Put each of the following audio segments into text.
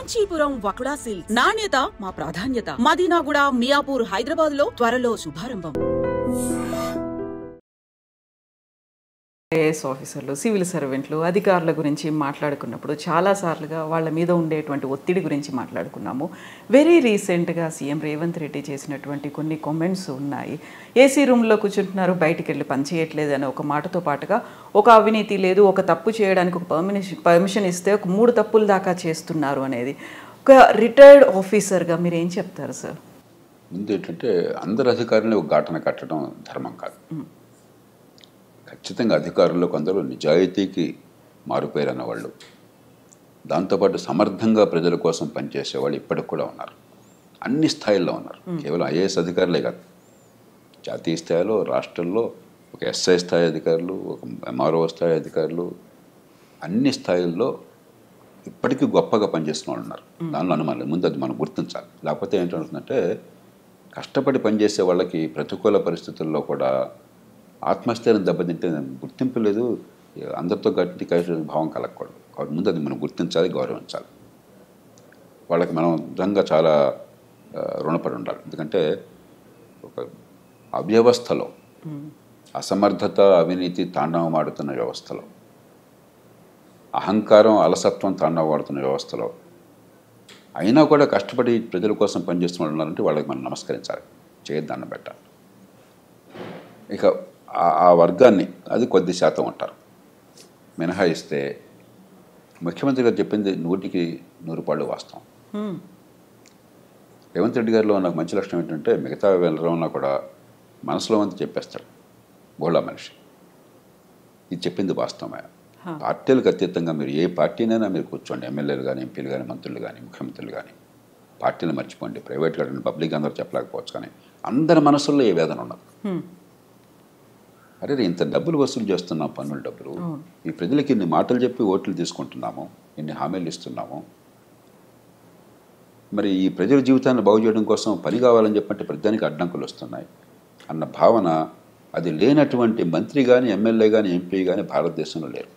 Kanchipuram వకుడా silks నాణ్యత మా ప్రాధాన్యత. మదీనాగూడ, మియాపూర్, హైదరాబాద్ లో త్వరలో శుభారంభం. ఐఏఎస్ ఆఫీసర్లు, సివిల్ సర్వెంట్లు, అధికారుల గురించి మాట్లాడుకున్నప్పుడు చాలాసార్లుగా వాళ్ళ మీద ఉండేటువంటి ఒత్తిడి గురించి మాట్లాడుకున్నాము. వెరీ రీసెంట్గా సీఎం రేవంత్ రెడ్డి చేసినటువంటి కొన్ని కామెంట్స్ ఉన్నాయి. ఏసీ రూమ్లో కూర్చుంటున్నారు, బయటికి వెళ్ళి పనిచేయట్లేదు అనే ఒక మాటతో పాటుగా ఒక అవినీతి లేదు, ఒక తప్పు చేయడానికి ఒక పర్మిషన్ ఇస్తే ఒక 3 తప్పుల దాకా చేస్తున్నారు అనేది. ఒక రిటైర్డ్ ఆఫీసర్గా మీరు ఏం చెప్తారు సార్? ముందు ఏంటంటే అందరు అధికారులను ఒక ఘాటన కట్టడం ధర్మం కాదు. ఖచ్చితంగా అధికారుల్లో కొందరు నిజాయితీకి మారుపేరన్న వాళ్ళు, దాంతోపాటు సమర్థంగా ప్రజల కోసం పనిచేసేవాళ్ళు ఇప్పటికి కూడా ఉన్నారు. అన్ని స్థాయిల్లో ఉన్నారు. కేవలం ఐఏఎస్ అధికారులే కాదు, జాతీయ స్థాయిలో, రాష్ట్రంలో ఒక ఎస్ఐ స్థాయి అధికారులు, ఒక ఎంఆర్ఓ స్థాయి అధికారులు, అన్ని స్థాయిల్లో ఇప్పటికీ గొప్పగా పనిచేస్తున్న వాళ్ళు ఉన్నారు. దానిలో అనుమానం లేదు. ముందు అది మనం గుర్తించాలి. లేకపోతే ఏంటంటుందంటే కష్టపడి పనిచేసే వాళ్ళకి ప్రతికూల పరిస్థితుల్లో కూడా ఆత్మస్థైర్యం దెబ్బతింటే గుర్తింపు లేదు, అందరితో గట్టి కలిసి భావం కలగకూడదు. కాబట్టి ముందు అది మనం గుర్తించాలి, గౌరవించాలి. వాళ్ళకి మనం నిజంగా చాలా రుణపడి ఉండాలి. ఎందుకంటే ఒక అవ్యవస్థలో, అసమర్థత, అవినీతి తాండవమాడుతున్న వ్యవస్థలో, అహంకారం, అలసత్వం తాండవమాడుతున్న వ్యవస్థలో అయినా కూడా కష్టపడి ప్రజల కోసం పనిచేస్తున్న ఉన్నారంటే వాళ్ళకి మనం నమస్కరించాలి, చేయొద్దాన్ని పెట్టాలి. ఇక ఆ వర్గాన్ని అది కొద్ది శాతం ఉంటారు మినహాయిస్తే ముఖ్యమంత్రి గారు చెప్పింది 100కి 100 వాస్తవం. రేవంత్ రెడ్డి గారిలో నాకు మంచి లక్షణం ఏంటంటే మిగతా వెళ్ళడంలో కూడా మనసులో అంతా చెప్పేస్తాడు. బోళా మనిషి. ఇది చెప్పింది వాస్తవమే. పార్టీలకు అతీతంగా మీరు ఏ పార్టీనైనా మీరు కూర్చోండి, ఎమ్మెల్యేలు కానీ, ఎంపీలు కానీ, మంత్రులు కానీ, ముఖ్యమంత్రులు కానీ, పార్టీలు మర్చిపోండి. ప్రైవేట్ కానీ పబ్లిక్ అందరూ చెప్పలేకపోవచ్చు, కానీ అందరి మనసుల్లో ఏ వేదన ఉండదు. అరే ఇంత డబ్బులు వసూలు చేస్తున్నాం, పన్నుల డబ్బులు, ఈ ప్రజలకి ఇన్ని మాటలు చెప్పి ఓట్లు తీసుకుంటున్నాము, ఇన్ని హామీలు ఇస్తున్నాము, మరి ఈ ప్రజల జీవితాన్ని బాగు చేయడం కోసం పని కావాలని చెప్పంటే ప్రతిదానికి అడ్డంకులు వస్తున్నాయి అన్న భావన అది లేనటువంటి మంత్రి కానీ, ఎమ్మెల్యే కానీ, ఎంపీ కానీ భారతదేశంలో లేరు.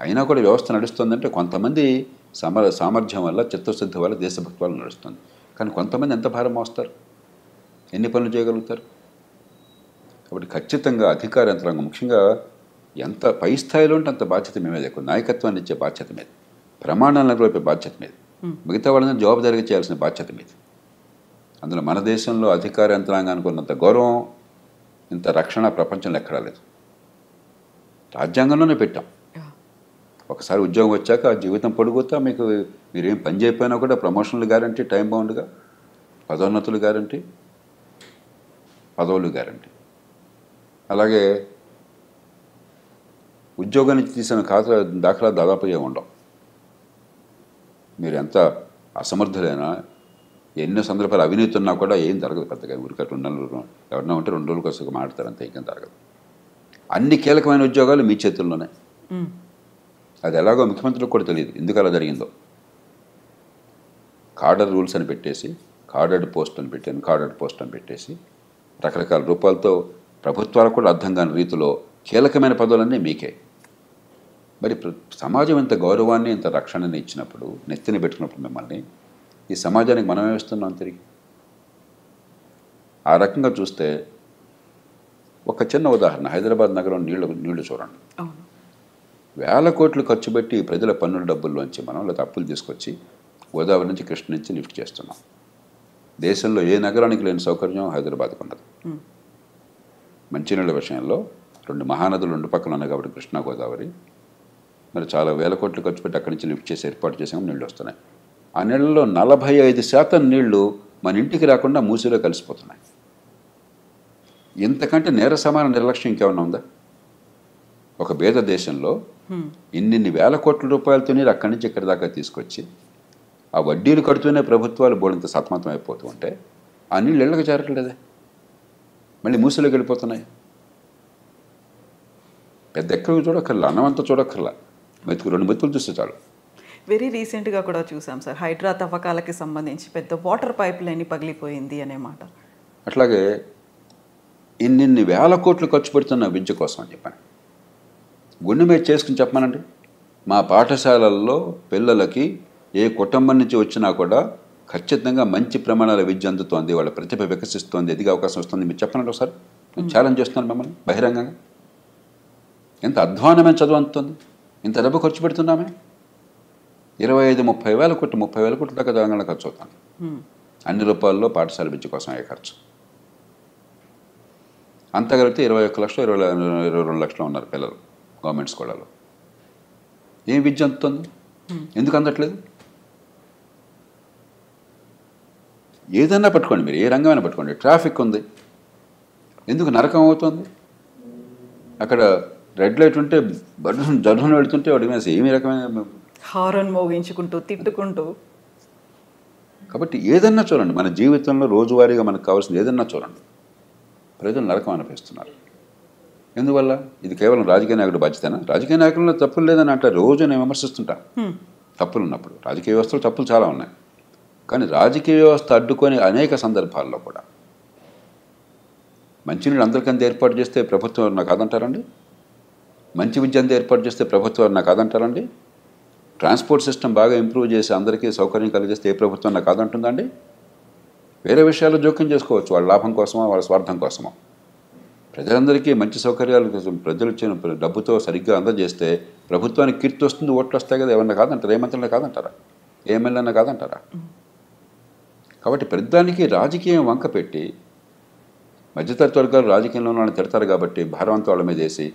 అయినా కూడా వ్యవస్థ నడుస్తుందంటే కొంతమంది సామర్థ్యం వల్ల, చిత్తశుద్ధి వల్ల, దేశభక్తి వల్ల నడుస్తుంది. కానీ కొంతమంది ఎంత భారం మోస్తారు, ఎన్ని పనులు చేయగలుగుతారు? కాబట్టి ఖచ్చితంగా అధికార యంత్రాంగం, ముఖ్యంగా ఎంత పై స్థాయిలో ఉంటే అంత బాధ్యత మేమే ఎక్కువ, నాయకత్వాన్ని ఇచ్చే బాధ్యత మీద, ప్రమాణాలను నెలకొల్పే బాధ్యత మీద, మిగతా వాళ్ళని జవాబుదారీగా చేయాల్సిన బాధ్యత మీద. అందులో మన దేశంలో అధికార యంత్రాంగానికి ఉన్నంత గౌరవం, ఇంత రక్షణ ప్రపంచంలో ఎక్కడా లేదు. రాజ్యాంగంలోనే పెట్టాం. ఒకసారి ఉద్యోగం వచ్చాక జీవితం పొడుగుతా మీకు మీరేం పని చేయకపోయినా కూడా ప్రమోషన్లు గ్యారంటీ, టైం బౌండ్గా పదోన్నతులు గ్యారంటీ, పదవులు గ్యారంటీ. అలాగే ఉద్యోగానికి తీసిన దాఖలా దాదాపు ఏమి ఉండవు. మీరు ఎంత అసమర్థులైనా, ఎన్నో సందర్భాలు అవినీతి ఉన్నా కూడా ఏం జరగదు పెద్దగా. ఊరికే 2 నెలలు ఎవరన్నా ఉంటే 2 రోజుల కోసం మాట్లాడతారు, అంతే, ఇంకేం జరగదు. అన్ని కీలకమైన ఉద్యోగాలు మీ చేతుల్లోనే. అది ఎలాగో ముఖ్యమంత్రులకు కూడా తెలియదు ఎందుకు అలా జరిగిందో. కార్డర్ రూల్స్ అని పెట్టేసి, కార్డర్డ్ పోస్ట్ అని పెట్టేసి రకరకాల రూపాలతో ప్రభుత్వాలకు కూడా అర్థం కాని రీతిలో కీలకమైన పదవులన్నీ మీకే. మరి సమాజం ఇంత గౌరవాన్ని, ఇంత రక్షణని ఇచ్చినప్పుడు, నెత్తిని పెట్టుకున్నప్పుడు మిమ్మల్ని, ఈ సమాజానికి మనమే ఇస్తున్నాం తిరిగి. ఆ రకంగా చూస్తే ఒక చిన్న ఉదాహరణ, హైదరాబాద్ నగరం నీళ్లు చూడండి. వేల కోట్లు ఖర్చు పెట్టి ప్రజల పన్నుల డబ్బుల్లోంచి మనం లేదా అప్పులు తీసుకొచ్చి గోదావరి నుంచి, కృష్ణ నుంచి లిఫ్ట్ చేస్తున్నాం. దేశంలో ఏ నగరానికి లేని సౌకర్యం హైదరాబాద్కు ఉన్నది. మంచినీళ్ళ విషయంలో 2 మహానదులు 2 పక్కన ఉన్నాయి కాబట్టి కృష్ణా, గోదావరి, మరి చాలా వేల కోట్లు ఖర్చు పెట్టి అక్కడి నుంచి లిఫ్ట్ చేసి ఏర్పాటు చేసాము, నీళ్ళు వస్తున్నాయి. ఆ నీళ్ళలో 45% నీళ్లు మన ఇంటికి రాకుండా మూసిలో కలిసిపోతున్నాయి. ఇంతకంటే నేర సమాన నిర్లక్ష్యం ఇంకేమన్నా ఉందా? ఒక పేద దేశంలో ఇన్ని వేల కోట్ల రూపాయలతో నీరు అక్కడి నుంచి ఇక్కడి దాకా తీసుకొచ్చి ఆ వడ్డీలు కడుతూనే ప్రభుత్వాలు బోడంత సతమతం అయిపోతూ ఉంటే ఆ నీళ్ళు ఇళ్ళకి చేరట్లేదే, మళ్ళీ మూసిలోకి వెళ్ళిపోతున్నాయి. పెద్ద ఎక్కడికి చూడక్కర్లా, అన్నమంతా చూడక్కర్లా, 2 మెతుకులు చూస్తే చాలు. వెరీ రీసెంట్గా కూడా చూసాం సార్, హైడ్రా తవ్వకాలకి సంబంధించి పెద్ద వాటర్ పైప్ లైన్ పగిలిపోయింది అనే మాట. అట్లాగే ఇన్ని వేల కోట్లు ఖర్చు పెడుతున్న విద్య కోసం అని చెప్పాను. గుండె మీద చేసుకుని చెప్పమానండి, మా పాఠశాలల్లో పిల్లలకి ఏ కుటుంబం నుంచి వచ్చినా కూడా ఖచ్చితంగా మంచి ప్రమాణాల విద్య అందుతోంది, వాళ్ళ ప్రతిభ వికసిస్తోంది, ఎదిగే అవకాశం వస్తుంది. మీరు చెప్పనండి ఒకసారి. నేను ఛాలెంజ్ చేస్తున్నాను మిమ్మల్ని బహిరంగంగా. ఎంత అధ్వానమైన చదువు అందుతుంది, ఇంత డబ్బు ఖర్చు పెడుతున్నామే. 25-30 వేల కోట్లు 30 వేల కోట్ల దాకా తెలంగాణ ఖర్చు అవుతాను అన్ని రూపాయల్లో పాఠశాల విద్య కోసం అయ్యే ఖర్చు. అంతా కలిపితే 21 లక్షలు 22 లక్షలు ఉన్నారు పిల్లలు గవర్నమెంట్ స్కూళ్ళలో. ఏం విద్య అందుతుంది? ఎందుకు అందట్లేదు? ఏదన్నా పట్టుకోండి, మీరు ఏ రంగమైనా పట్టుకోండి. ట్రాఫిక్ ఉంది, ఎందుకు నరకం అవుతుంది? అక్కడ రెడ్ లైట్ ఉంటే జడ్డును వెళుతుంటే వాడి మీద ఏమి రకమైన హారన్ మోగించుకుంటూ తిట్టుకుంటూ. కాబట్టి ఏదన్నా చూడండి, మన జీవితంలో రోజువారీగా మనకు కావాల్సింది ఏదన్నా చూడండి, ప్రజలు నరకం అనిపిస్తున్నారు. ఎందువల్ల? ఇది కేవలం రాజకీయ నాయకుడు బాధ్యతనా? రాజకీయ నాయకుల్లో తప్పులు లేదని అంటారు, రోజు నేను విమర్శిస్తుంటా తప్పులు ఉన్నప్పుడు. రాజకీయ వ్యవస్థలో తప్పులు చాలా ఉన్నాయి, కానీ రాజకీయ వ్యవస్థ అడ్డుకొని అనేక సందర్భాల్లో కూడా మంచినీళ్ళు అందరికంత ఏర్పాటు చేస్తే ప్రభుత్వం నాకు కాదంటారండి? మంచి విద్య అంతా ఏర్పాటు చేస్తే ప్రభుత్వం నాకు కాదంటారండి? ట్రాన్స్పోర్ట్ సిస్టమ్ బాగా ఇంప్రూవ్ చేసి అందరికీ సౌకర్యం కలిగిస్తే ఏ ప్రభుత్వం నాకు కాదంటుందండి? వేరే విషయాల్లో జోక్యం చేసుకోవచ్చు, వాళ్ళ లాభం కోసమో వాళ్ళ స్వార్థం కోసమో. ప్రజలందరికీ మంచి సౌకర్యాలు ప్రజలు ఇచ్చిన డబ్బుతో సరిగ్గా అందజేస్తే ప్రభుత్వానికి కీర్తి వస్తుంది, ఓట్లు వస్తాయి కదా. ఏమన్నా కాదంటారా? ఏ మంత్రులన్నా కాదంటారా? ఏ ఎమ్మెల్యేనా కాదంటారా? కాబట్టి ప్రతిదానికి రాజకీయం వంక పెట్టి మధ్యతరగతి వర్గాలు రాజకీయంలో వాళ్ళని తిడతారు కాబట్టి భారవంతం వాళ్ళ మీద వేసి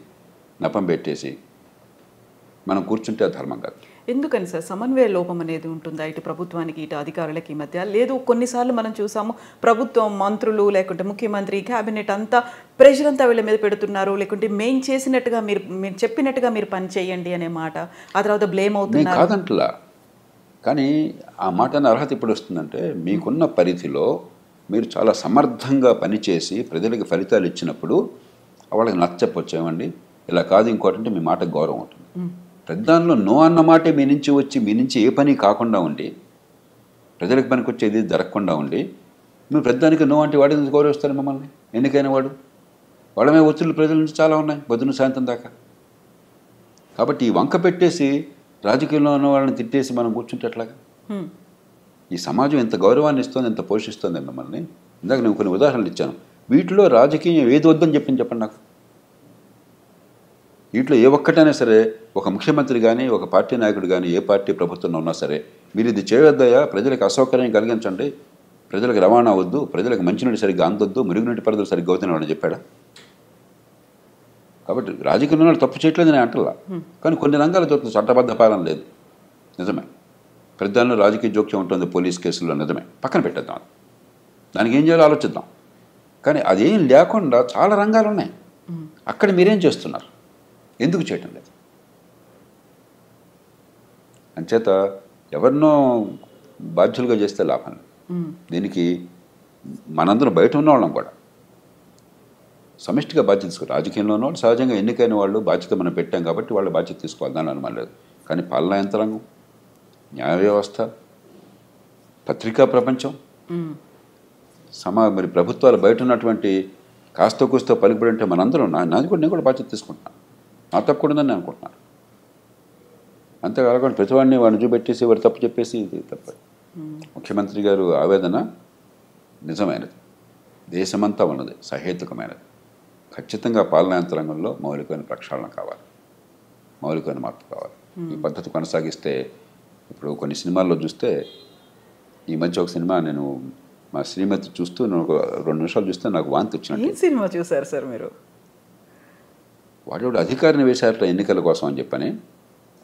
నపం పెట్టేసి మనం కూర్చుంటే అది ధర్మం కాదు. ఎందుకని సార్ సమన్వయ లోపం అనేది ఉంటుందా ఇటు ప్రభుత్వానికి ఇటు అధికారులకి మధ్య? లేదు, కొన్నిసార్లు మనం చూసాము ప్రభుత్వం మంత్రులు లేకుంటే ముఖ్యమంత్రి క్యాబినెట్ అంతా ప్రెషర్ అంతా వీళ్ళ మీద పెడుతున్నారు, లేకుంటే మేము చేసినట్టుగా మీరు చెప్పినట్టుగా మీరు పని చేయండి అనే మాట, ఆ తర్వాత బ్లేమ్ అవుతున్నారు. కాదంటలా, కానీ ఆ మాట అర్హత ఇప్పుడు వస్తుందంటే మీకున్న పరిధిలో మీరు చాలా సమర్థంగా పనిచేసి ప్రజలకు ఫలితాలు ఇచ్చినప్పుడు వాళ్ళకి నచ్చప్పొచ్చు. ఏమండి ఇలా కాదు ఇంకోటి అంటే మీ మాటకు గౌరవం ఉంటుంది. ప్రధానంలో నో అన్న మాటే మీ నుంచి వచ్చి మీ నుంచి ఏ పని కాకుండా ఉండి ప్రజలకు పనికి వచ్చేది జరగకుండా ఉండి మీరు ప్రధానికి నో అంటే వాడి నుంచి గౌరవిస్తారు మిమ్మల్ని. ఎన్నికైన వాడు వాళ్ళమే ఒత్తిళ్ళు ప్రజల నుంచి చాలా ఉన్నాయి పొద్దున్న సాయంత్రం దాకా. కాబట్టి ఈ వంక పెట్టేసి రాజకీయంలో ఉన్న వాళ్ళని తిట్టేసి మనం కూర్చుంటే ఎట్లాగా? ఈ సమాజం ఎంత గౌరవాన్ని ఇస్తుంది, ఎంత పోషిస్తుంది మిమ్మల్ని. ఇందాక నేను కొన్ని ఉదాహరణలు ఇచ్చాను. వీటిలో రాజకీయం ఏది వద్దని చెప్పండి నాకు. వీటిలో ఏ ఒక్కటైనా సరే ఒక ముఖ్యమంత్రి కానీ ఒక పార్టీ నాయకుడు కానీ ఏ పార్టీ ప్రభుత్వంలో ఉన్నా సరే మీరు ఇది చేయవద్దయా, ప్రజలకు అసౌకర్యం కలిగించండి, ప్రజలకు రవాణా వద్దు, ప్రజలకు మంచినీటి సరిగ్గా అందొద్దు, మురుగునీటి పరిధులు సరిగ్గా అవుతున్నాడు అని చెప్పాడా? కాబట్టి రాజకీయంలో తప్పు చేయట్లేదు నేను అంటలా, కానీ కొన్ని రంగాలు జరుగుతుంది చట్టబద్ధ పాలన లేదు, నిజమే. ప్రధానంలో రాజకీయ జోక్యం ఉంటుంది పోలీస్ కేసుల్లో, నిజమే. పక్కన పెట్టేద్దాం, దానికి ఏం చేయాలో ఆలోచిద్దాం. కానీ అదేం లేకుండా చాలా రంగాలు ఉన్నాయి. అక్కడ మీరేం చేస్తున్నారు, ఎందుకు చేయటం లేదు? అంచేత ఎవరినో బాధ్యులుగా చేస్తే లాభం. దీనికి మనందరం బయట ఉన్న వాళ్ళం కూడా సమిష్టిగా బాధ్యత తీసుకోవాలి. రాజకీయంలో ఉన్న వాళ్ళు సహజంగా ఎన్నికైన వాళ్ళు బాధ్యత మనం పెట్టాం కాబట్టి వాళ్ళ బాధ్యత తీసుకోవాలి, దాని అనుమానం లేదు. కానీ పాలనా యంత్రాంగం, న్యాయ వ్యవస్థ, పత్రికా ప్రపంచం, మరి ప్రభుత్వాలు బయట ఉన్నటువంటి కాస్త కూస్తో పలుకుబడి ఉంటే మనందరం నేను కూడా బాధ్యత తీసుకుంటున్నాను. నా తప్పకూడదని నేను అనుకుంటున్నాను. అంతేకాకుండా ప్రతివాడిని వాడిని చూపెట్టేసి వాడు తప్పు చెప్పేసి ఇది తప్ప. ముఖ్యమంత్రి గారు ఆవేదన నిజమైనది, దేశమంతా ఉన్నది, సహేతుకమైనది. ఖచ్చితంగా పాలనా యంత్రాంగంలో మౌలికమైన ప్రక్షాళన కావాలి, మౌలికమైన మార్పు కావాలి. ఈ పద్ధతి కొనసాగిస్తే ఇప్పుడు కొన్ని సినిమాల్లో చూస్తే, ఈ మధ్య ఒక సినిమా నేను మా శ్రీమతి చూస్తూ నేను ఒక 2 నిమిషాలు చూస్తే నాకు వాంతి వచ్చినట్టు. సినిమా చూసారు సార్ మీరు? వాడు అధికారిని వేశారట ఎన్నికల కోసం అని చెప్పని,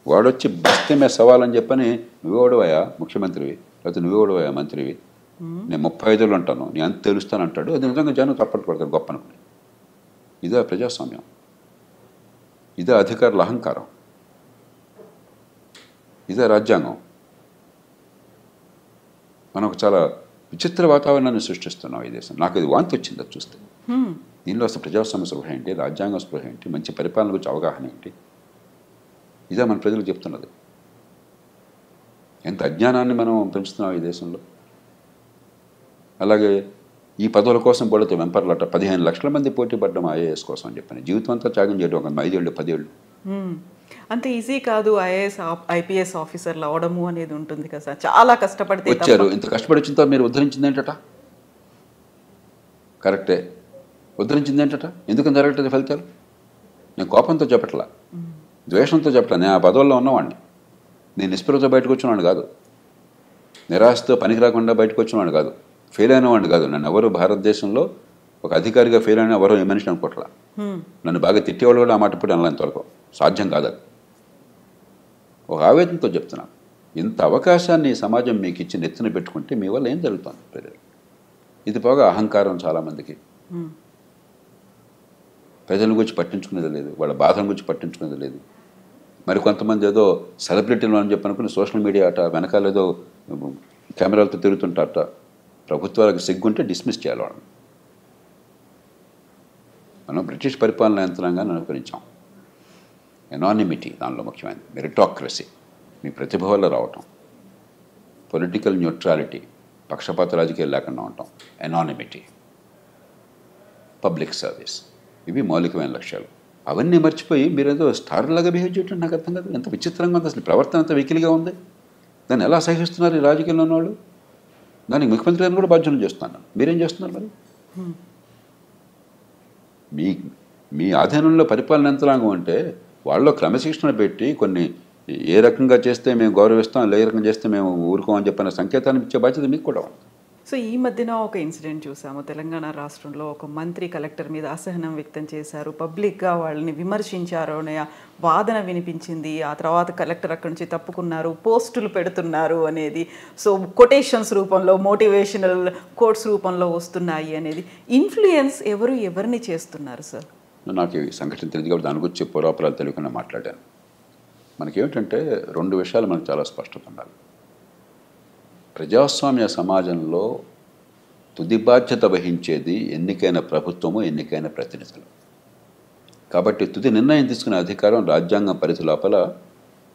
వాడొచ్చి బస్తమే సవాలని చెప్పని, నువ్వేవాడువయా ముఖ్యమంత్రివి, లేకపోతే నువ్వేవాడువయా మంత్రివి, నేను 35 అంటాను, నేను అంత తెలుస్తాను అంటాడు. అది నిజంగా జనం తప్పట్టు పడతారు గొప్ప అనుకుని. ఇదే ప్రజాస్వామ్యం, ఇదే అధికారుల అహంకారం, ఇదే రాజ్యాంగం. మనకు చాలా విచిత్ర వాతావరణాన్ని సృష్టిస్తున్నాం ఈ దేశం. నాకు ఇది వాంతి వచ్చింది అది చూస్తే. దీనిలో అసలు ప్రజాస్వామ్య స్పృహ ఏంటి, రాజ్యాంగ స్పృహ ఏంటి, మంచి పరిపాలన గురించి అవగాహన ఏంటి, ఇదే మన ప్రజలకు చెప్తున్నది. ఎంత అజ్ఞానాన్ని మనం పెంచుతున్నాం ఈ దేశంలో. అలాగే ఈ పదవుల కోసం పడితే వెంపర్లట 15 లక్షల మంది పోటీ పడ్డం ఐఏఎస్ కోసం అని చెప్పని, జీవితం అంతా త్యాగం చేయడం, ఒక 5 ఏళ్ళు 10 ఏళ్ళు అంత ఈజీ కాదు ఐఏఎస్ ఐపీఎస్ ఆఫీసర్లు అవడము అనేది ఉంటుంది కదా సార్, చాలా కష్టపడితే వచ్చారు. ఇంత కష్టపడి వచ్చిన తర్వాత మీరు ఉద్ధరించింది ఏంటట? కరెక్టే, ఉద్ధరించింది ఏంటట? ఎందుకని జరగట్లేదు ఫలితాలు? నేను కోపంతో చెప్పట్లా, ద్వేషంతో చెప్పట్లా. నేను ఆ పదవుల్లో ఉన్నవాడిని. నేను నిస్పృహతో బయటకు వచ్చినవాడిని కాదు, నిరాశతో పనికి రాకుండా బయటకు వచ్చినవాడిని కాదు, ఫెయిల్ అయినవాడిని కాదు. నన్ను ఎవరు భారతదేశంలో ఒక అధికారిగా ఫెయిల్ అయినా ఎవరో ఏ మనిషి అనుకోవట్లా. నన్ను బాగా తిట్టేవాళ్ళు కూడా ఆ మాట ఇప్పుడు అనలేంత వరకు సాధ్యం కాదు. అది ఒక ఆవేదనతో చెప్తున్నాను. ఇంత అవకాశాన్ని సమాజం మీకు ఇచ్చి నెత్తిన పెట్టుకుంటే మీ వల్ల ఏం జరుగుతుంది ప్రజలు? ఇది పోగా అహంకారం చాలామందికి. ప్రజల గురించి పట్టించుకునేది లేదు, వాళ్ళ బాధల గురించి పట్టించుకునేది లేదు. మరి కొంతమంది ఏదో సెలబ్రిటీలు అని చెప్పి అనుకుని సోషల్ మీడియా అట వెనకాల ఏదో కెమెరాలతో తిరుగుతుంటారట. ప్రభుత్వాలకు సిగ్గుంటే డిస్మిస్ చేయాలి వాళ్ళని. మనం బ్రిటిష్ పరిపాలన యంత్రాంగాన్ని అనుకరించాం. ఎనానిమిటీ దానిలో ముఖ్యమైనది, మెరిటాక్రసీ, మీ ప్రతిభ వల్ల రావటం, పొలిటికల్ న్యూట్రాలిటీ, పక్షపాత రాజకీయాలు లేకుండా ఉండటం, ఎనానిమిటీ, పబ్లిక్ సర్వీస్, ఇవి మౌలికమైన లక్ష్యాలు. అవన్నీ మర్చిపోయి మీరేదో స్టార్లాగా బిహేవ్ చేయటం నాకు అర్థం కాదు. ఎంత విచిత్రంగా ఉంది అసలు, ప్రవర్తన అంత వెకిలిగా ఉంది. దాన్ని ఎలా సహిస్తున్నారు ఈ రాజకీయంలో ఉన్నవాళ్ళు? దానికి ముఖ్యమంత్రి గారిని కూడా బాధ్యతలు చేస్తున్నాను. మీరేం చేస్తున్నారు మరి? మీ ఆధీనంలో పరిపాలన యంత్రాంగం అంటే వాళ్ళు క్రమశిక్షణ పెట్టి కొన్ని ఏ రకంగా చేస్తే మేము గౌరవిస్తాం, ఏ రకంగా చేస్తే మేము ఊరుకోమని చెప్పిన సంకేతాన్ని ఇచ్చే బాధ్యత మీకు కూడా ఉంది. సో ఈ మధ్యన ఒక ఇన్సిడెంట్ చూసాము. తెలంగాణ రాష్ట్రంలో ఒక మంత్రి కలెక్టర్ మీద అసహనం వ్యక్తం చేశారు, పబ్లిక్గా వాళ్ళని విమర్శించారు అనే వాదన వినిపించింది. ఆ తర్వాత కలెక్టర్ అక్కడి నుంచి తప్పుకున్నారు, పోస్టులు పెడుతున్నారు అనేది, సో కొటేషన్స్ రూపంలో, మోటివేషనల్ కోట్స్ రూపంలో వస్తున్నాయి అనేది. ఇన్ఫ్లుయెన్స్ ఎవరిని చేస్తున్నారు సార్? నాకు ఈ సంఘటన తెలియదు కాబట్టి దాని గురించి పురాపురాలు తెలియకుండా మాట్లాడాను. మనకేమిటంటే రెండు విషయాలు మనకు చాలా స్పష్టత ఉండాలి. ప్రజాస్వామ్య సమాజంలో తుది బాధ్యత వహించేది ఎన్నికైన ప్రభుత్వము, ఎన్నికైన ప్రతినిధులు. కాబట్టి తుది నిర్ణయం తీసుకునే అధికారం రాజ్యాంగం పరిధి లోపల